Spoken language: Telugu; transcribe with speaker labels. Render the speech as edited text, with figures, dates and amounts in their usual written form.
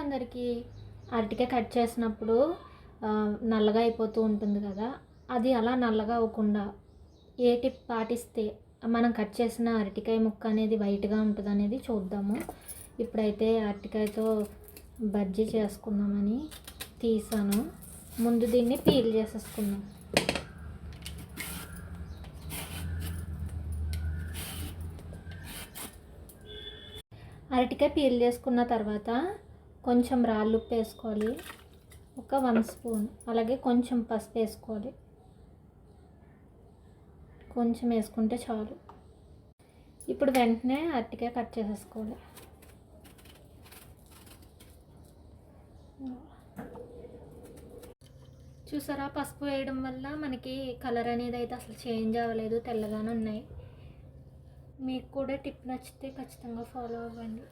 Speaker 1: అందరికీ అరటికాయ కట్ చేసినప్పుడు నల్లగా అయిపోతూ ఉంటుంది కదా, అది అలా నల్లగా అవ్వకుండా ఏ టిప్ పాటిస్తే మనం కట్ చేసిన అరటికాయ ముక్క అనేది వైట్గా ఉంటుంది అనేది చూద్దాము. ఇప్పుడైతే అరటికాయతో బజ్జీ చేసుకుందామని తీసాను. ముందు దీన్ని పీల్ చేసేసుకుందాం. అరటికాయ పీల్ చేసుకున్న తర్వాత కొంచెం రాళ్ళు ఉప్పు వేసుకోవాలి, ఒక 1 స్పూన్. అలాగే కొంచెం పసుపు వేసుకోవాలి, కొంచెం వేసుకుంటే చాలు. ఇప్పుడు వెంటనే అరటికాయ కట్ చేసేసుకోవాలి. చూసారా, పసుపు వేయడం వల్ల మనకి కలర్ అనేది అయితే అసలు చేంజ్ అవ్వలేదు, తెల్లగానే ఉన్నాయి. మీకు కూడా టిప్ నచ్చితే ఖచ్చితంగా ఫాలో అవ్వండి.